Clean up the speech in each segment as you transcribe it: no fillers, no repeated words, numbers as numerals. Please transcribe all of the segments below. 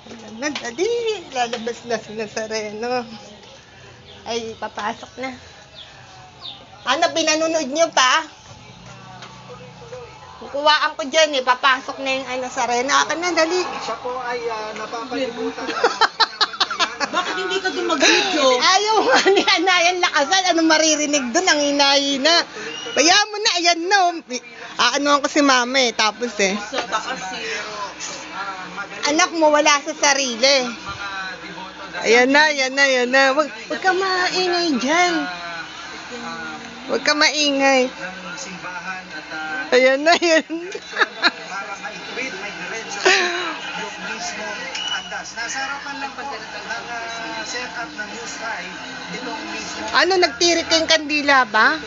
Dali, lalabas na si Nazareno. Ay, papasok na. Ano, pinanonood nyo pa? Kukuhaan ko dyan eh, papasok na yung Nazareno. Akan na, dali. Siya po ay napapalibutan. Bakit hindi ka dumag-video? Ayaw nga ni Anayan lakasan. Ano maririnig doon? Ang hinahina. Kaya mo na, ayan na. Aanoan ko si mama eh, tapos eh. Sa taas Anak mo, wala sa sarili. Ayan na, ayan na, ayan na. Huwag ka maingay dyan. Huwag ka maingay. Ayan na, ayan. Nasa harapan lang po ng setup ng News 5, itong mismo. Ano, nagtirik kayong kandila ba?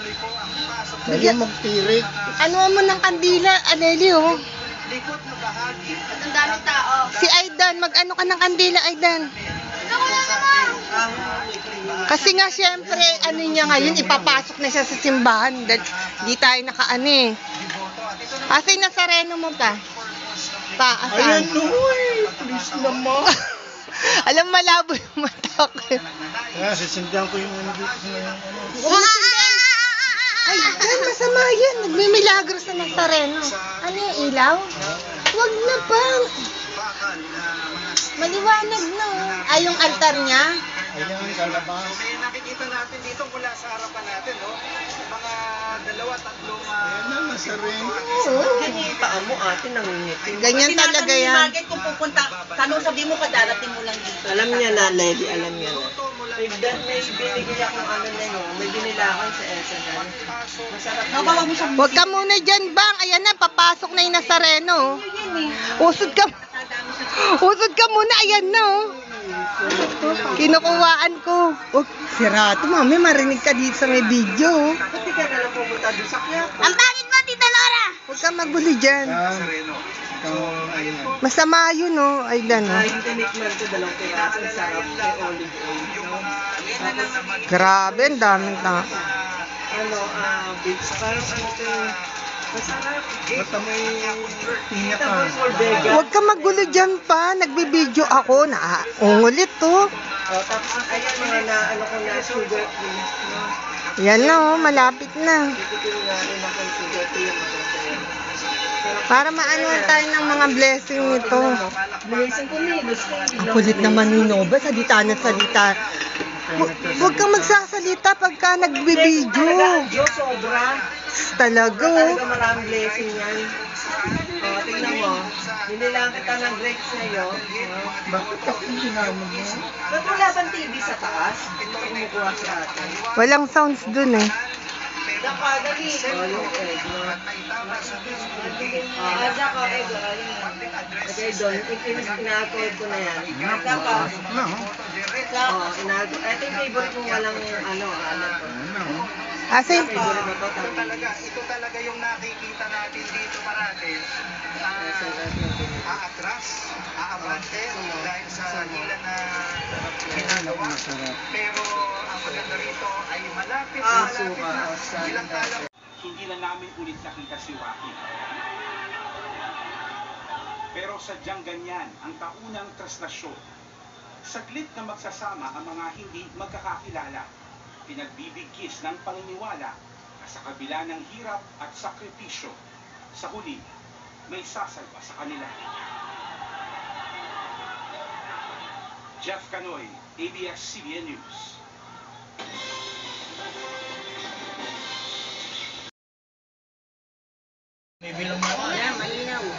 Ayaw magtirik. Ano mo ng kandila, Aleli, oh. Likod na bahagi. Ang daming tao. Si Aidan, mag-ano ka ng kandila, Aidan? Kasi nga, syempre, ano niya ngayon, ipapasok na siya sa simbahan. Di tayo nakaano eh. Kasi Nazareno mo pa. Ayan, uy, please naman. Alam, malabo yung mata ko. Kaya, sisindihan ko yung ano dito sa Ay, yan, masama yan. Nagmimilagro sa Nazareno. Ano yung ilaw? Huwag na bang. Maliwanag na. Ay, yung altar niya? Ayan, kalabas. May nakikita natin dito mula sa harapan natin, no? Mga 2-3 ayan na, Nazareno. Ganyan yung paa mo, ate, nangingitim. Ganyan talaga yan. Market kung pupunta, tanong sabi mo, kadarating mo lang dito. Alam niya na, Lady, alam niya na. May binigay akong ano na yun, may binilakan sa SNL. Masarap na. Nabawa mo siyang Huwag ka muna dyan, bang. Ayan na, papasok na yung Nazareno. Usod ka. Usod ka muna, ayan na, oh. Kinukuhaan ko. Oh, sirato, mami, marinig ka dito sa may video. Oh. Ba't di ka nalang pumunta doon sa Quiapo? Ang pangit mo, Tita Laura! Huwag ka magbuli dyan. Masama yun, oh. Ay, dan, oh. Yung tinikman ko, 2 piraso, ang sarap, may olive oil. Tapos, Grabe, ang daming tao. beach, parang ano ito yung masarap. Basta may pinya ka. Tapos, Orvega. Huwag ka magulo dyan pa. Nagbibideo ako. Ungulit, oh. Tapos, ayan mga na, ano ko na, sugar free. No? Yan na, oh. Malapit na. Titigil nga rin ako yung sugar free yung maganda yun. Para maanuan tayo ng mga blessing nito. Blessing ko nilos. Ang kulit naman ni Nova. Salita na salita. Huwag kang magsasalita pagka nagbibideo. Diyos, sobra. Talaga, oh. Talaga maraming blessing yan. Tingnan mo. Binilang kita ng grapes ngayon. Bakit ako ginamit mo? Ba't wala bang TV sa taas? Kumukuha sa atin. Walang sounds dun, eh. Dali. Yung egg, no? Daka, egg, ayun. Okay, doon. Ina-upload ko na yan. Tapos, No. ito yung favorite kong walang alam ko. Kasi, Favorite mo to, Ito talaga yung nakikita natin dito parati. Aatras, aabante dahil sa hila na ginagawa. Pero ang maganda rito ay malapit na ilang talang. Hindi na namin ulit nakita si Joaquin. Pero sadyang ganyan ang taunang traslasyon. Saglit na magsasama ang mga hindi magkakakilala. Pinagbibigkis ng paniniwala na sa kabila ng hirap at sakripisyo, sa huli, may sasalba sa kanila. Jeff Canoy, ABS-CBN News.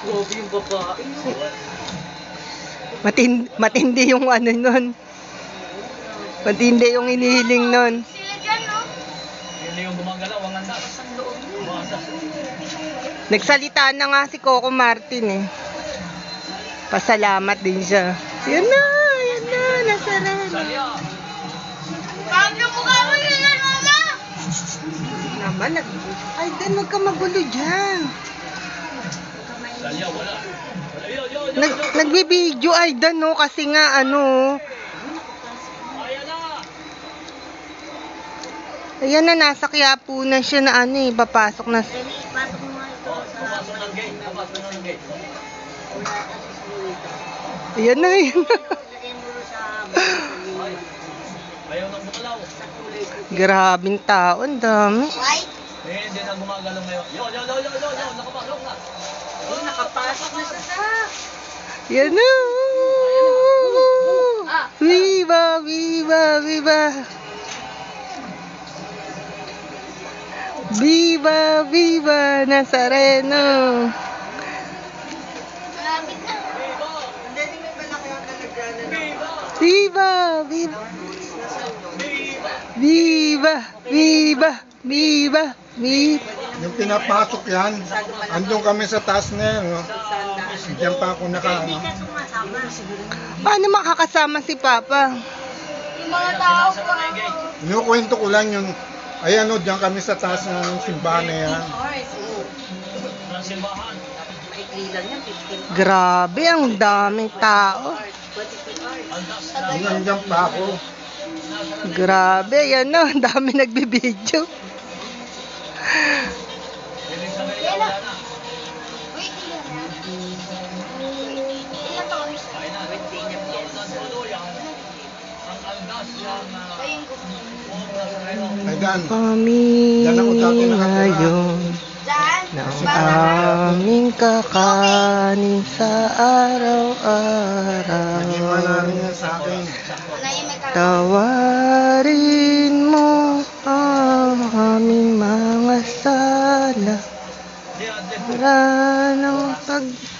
Gobi yung babae. matindi yung ano nun. Matindi yung inihiling nun. Hindi yung gumagalaw, ang anda. Nagsalita na nga si Coco Martin, eh. Pasalamat din siya. Yan na, Nazareno. Pablo, mukha mo yan, mama! Naman, ay, Dan, huwag ka magulo dyan. Nagbibideo, ay, Dan, no, kasi nga, ano, ayan na, nasa Quiapo na siya na ano eh, papasok na. Pasok mo ito sa... Pasok ng gate. Ayan na, ayan na. Ayaw nang bumalaw. Grabing tao, ang dami. Hindi na gumagalaw ngayon. Yo, nakapasok na. Nakapasok na siya. Yan na. Viva, viva, viva. Viva, viva, Nazareno. Viva, viva. Viva, viva, viva, viva. Yung pinapasok yan, andun kami sa taas na yan, no? Diyan pa ako Paano makakasama si Papa? Inukwento ko lang yung, ayan o, diyan kami sa taas ng simbahan na yan. Grabe, ang daming tao. Nandiyan pa ako. Grabe, yan na, ang dami nagbibideo. Ay, Dan. Kami Yan ako dati nakatira. ngayon ng aming kakanin sa araw-araw. Naging malalim yan sa akin. Tawarin mo ang aming mga sala. Wala nang pag...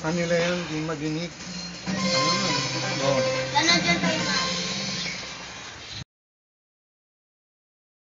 Kanila yan, di madinig.